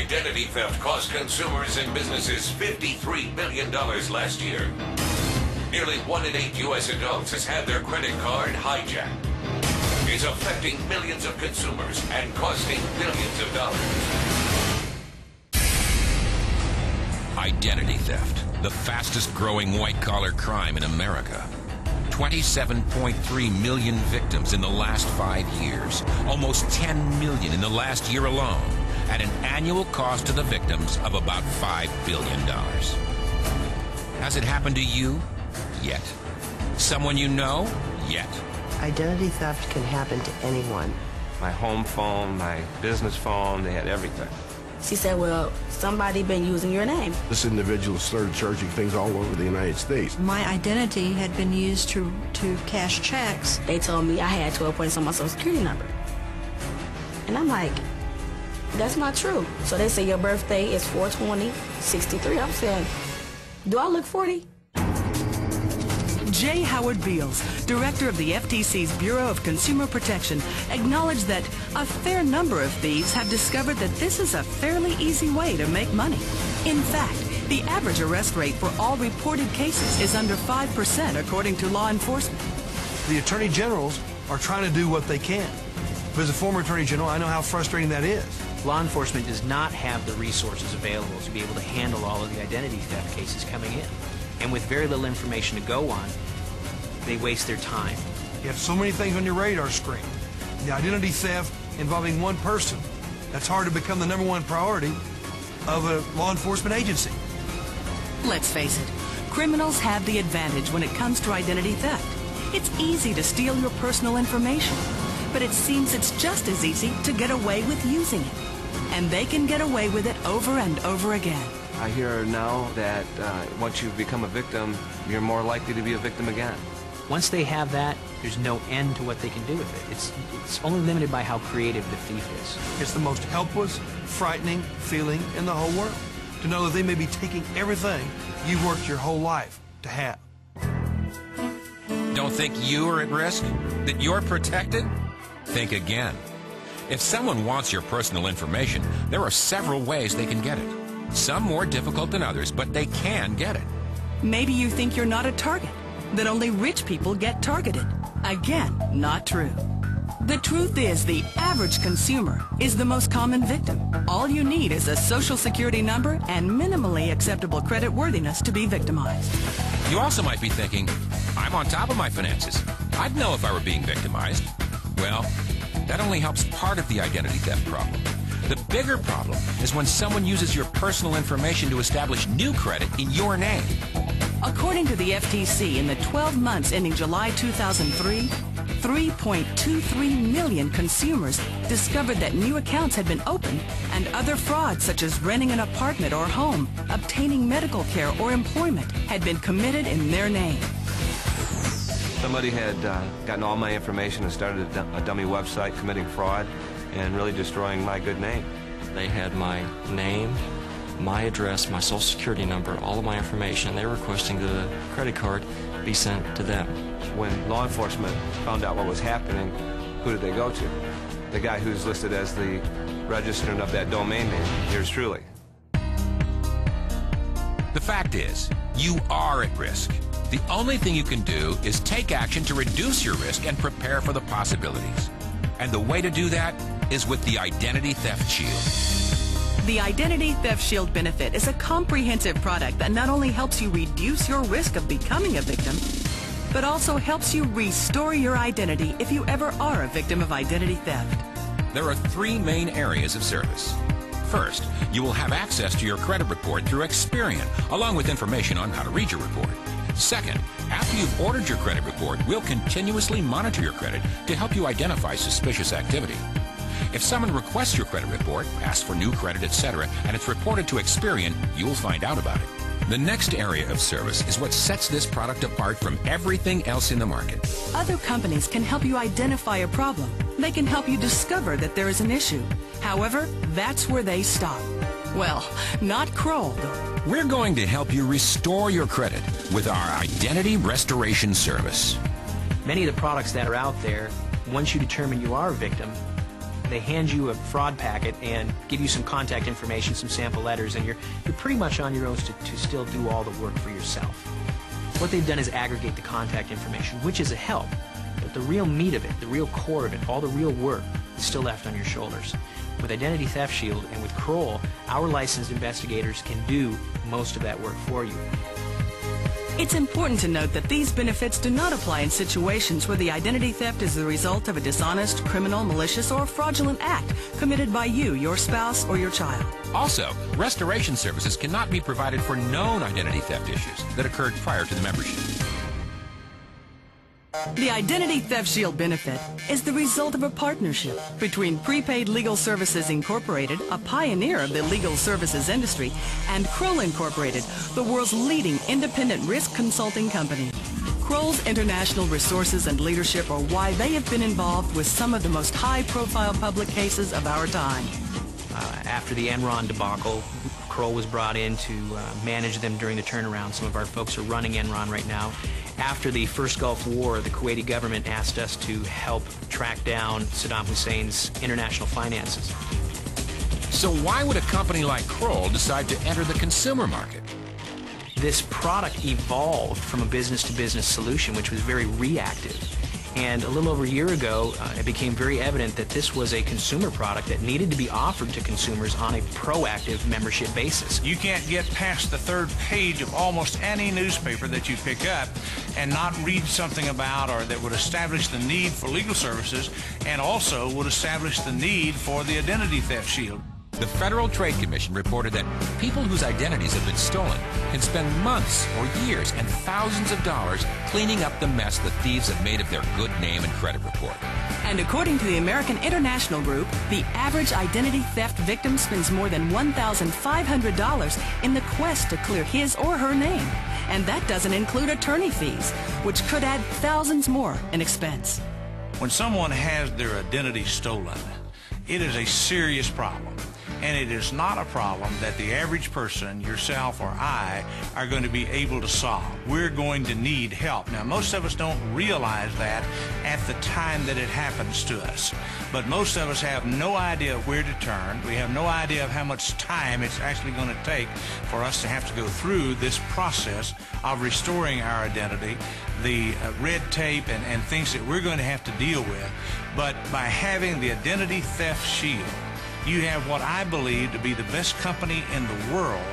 Identity theft cost consumers and businesses $53 billion last year. Nearly 1 in 8 U.S. adults has had their credit card hijacked. It's affecting millions of consumers and costing billions of dollars. Identity theft, the fastest growing white-collar crime in America. 27.3 million victims in the last 5 years, almost 10 million in the last year alone, at an annual cost to the victims of about $5 billion. Has it happened to you? Yet. Someone you know? Yet. Identity theft can happen to anyone. My home phone, my business phone, they had everything. She said, well, somebody been using your name. This individual started charging things all over the United States. My identity had been used to cash checks. They told me I had 12 points on my Social Security number. And I'm like, that's not true. So they say your birthday is 4/20/63. I'm saying, do I look 40? J. Howard Beals, director of the FTC's Bureau of Consumer Protection, acknowledged that a fair number of thieves have discovered that this is a fairly easy way to make money. In fact, the average arrest rate for all reported cases is under 5%, according to law enforcement. The attorney generals are trying to do what they can. But as a former attorney general, I know how frustrating that is. Law enforcement does not have the resources available to be able to handle all of the identity theft cases coming in. And with very little information to go on, they waste their time. You have so many things on your radar screen. The identity theft involving one person, that's hard to become the #1 priority of a law enforcement agency. Let's face it, criminals have the advantage when it comes to identity theft. It's easy to steal your personal information, but it seems it's just as easy to get away with using it. And they can get away with it over and over again. I hear now that once you become a victim, you're more likely to be a victim again. Once they have that, there's no end to what they can do with it. It's only limited by how creative the thief is. It's the most helpless, frightening feeling in the whole world, to know that they may be taking everything you've worked your whole life to have. Don't think you are at risk? That you're protected? Think again. If someone wants your personal information, there are several ways they can get it. Some more difficult than others, but they can get it. Maybe you think you're not a target, that only rich people get targeted. Again, not true. The truth is, the average consumer is the most common victim. All you need is a Social Security number and minimally acceptable credit worthiness to be victimized. You also might be thinking, I'm on top of my finances. I'd know if I were being victimized. Well, that only helps part of the identity theft problem. The bigger problem is when someone uses your personal information to establish new credit in your name. According to the FTC, in the 12 months ending July 2003, 3.23 million consumers discovered that new accounts had been opened, and other frauds such as renting an apartment or home, obtaining medical care or employment had been committed in their name. Somebody had gotten all my information and started a dummy website committing fraud and really destroying my good name. They had my name, my address, my Social Security number, all of my information. They were requesting that a credit card be sent to them. When law enforcement found out what was happening, who did they go to? The guy who's listed as the registrant of that domain name, yours truly. The fact is, you are at risk. The only thing you can do is take action to reduce your risk and prepare for the possibilities. And the way to do that is with the Identity Theft Shield. The Identity Theft Shield benefit is a comprehensive product that not only helps you reduce your risk of becoming a victim, but also helps you restore your identity if you ever are a victim of identity theft. There are 3 main areas of service. First, you will have access to your credit report through Experian, along with information on how to read your report. Second, after you've ordered your credit report, we'll continuously monitor your credit to help you identify suspicious activity. If someone requests your credit report, asks for new credit, etc., and it's reported to Experian, you'll find out about it. The next area of service is what sets this product apart from everything else in the market. Other companies can help you identify a problem. They can help you discover that there is an issue. However, that's where they stop. Well, not Kroll. We're going to help you restore your credit with our Identity Restoration Service. Many of the products that are out there, once you determine you are a victim, they hand you a fraud packet and give you some contact information, some sample letters, and you're pretty much on your own to still do all the work for yourself. What they've done is aggregate the contact information, which is a help, but the real meat of it, the real core of it, all the real work is still left on your shoulders. With Identity Theft Shield and with Kroll, our licensed investigators can do most of that work for you. It's important to note that these benefits do not apply in situations where the identity theft is the result of a dishonest, criminal, malicious, or fraudulent act committed by you, your spouse, or your child. Also, restoration services cannot be provided for known identity theft issues that occurred prior to the membership. The Identity Theft Shield benefit is the result of a partnership between Prepaid Legal Services Incorporated, a pioneer of the legal services industry, and Kroll Incorporated, the world's leading independent risk consulting company. Kroll's international resources and leadership are why they have been involved with some of the most high-profile public cases of our time. After the Enron debacle, Kroll was brought in to manage them during the turnaround. Some of our folks are running Enron right now. After the first Gulf War, the Kuwaiti government asked us to help track down Saddam Hussein's international finances. So why would a company like Kroll decide to enter the consumer market? This product evolved from a business-to-business solution, which was very reactive. And a little over a year ago, it became very evident that this was a consumer product that needed to be offered to consumers on a proactive membership basis. You can't get past the third page of almost any newspaper that you pick up and not read something about or that would establish the need for legal services and also would establish the need for the Identity Theft Shield. The Federal Trade Commission reported that people whose identities have been stolen can spend months or years and thousands of dollars cleaning up the mess the thieves have made of their good name and credit report. And according to the American International Group, the average identity theft victim spends more than $1,500 in the quest to clear his or her name. And that doesn't include attorney fees, which could add thousands more in expense. When someone has their identity stolen, it is a serious problem. And it is not a problem that the average person, yourself or I, are going to be able to solve. We're going to need help. Now, most of us don't realize that at the time that it happens to us. But most of us have no idea where to turn. We have no idea of how much time it's actually going to take for us to have to go through this process of restoring our identity, the red tape and things that we're going to have to deal with. But by having the Identity Theft Shield, you have what I believe to be the best company in the world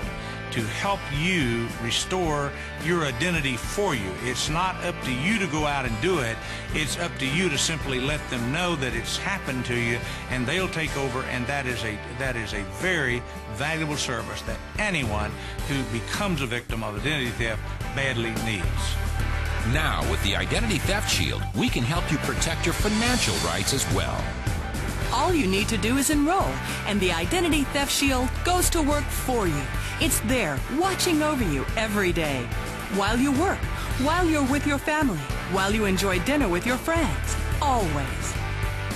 to help you restore your identity for you. It's not up to you to go out and do it. It's up to you to simply let them know that it's happened to you, and they'll take over, and that is a very valuable service that anyone who becomes a victim of identity theft badly needs. Now, with the Identity Theft Shield, we can help you protect your financial rights as well. All you need to do is enroll, and the Identity Theft Shield goes to work for you. It's there, watching over you every day. While you work, while you're with your family, while you enjoy dinner with your friends. Always.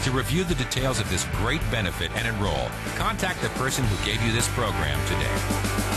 To review the details of this great benefit and enroll, contact the person who gave you this program today.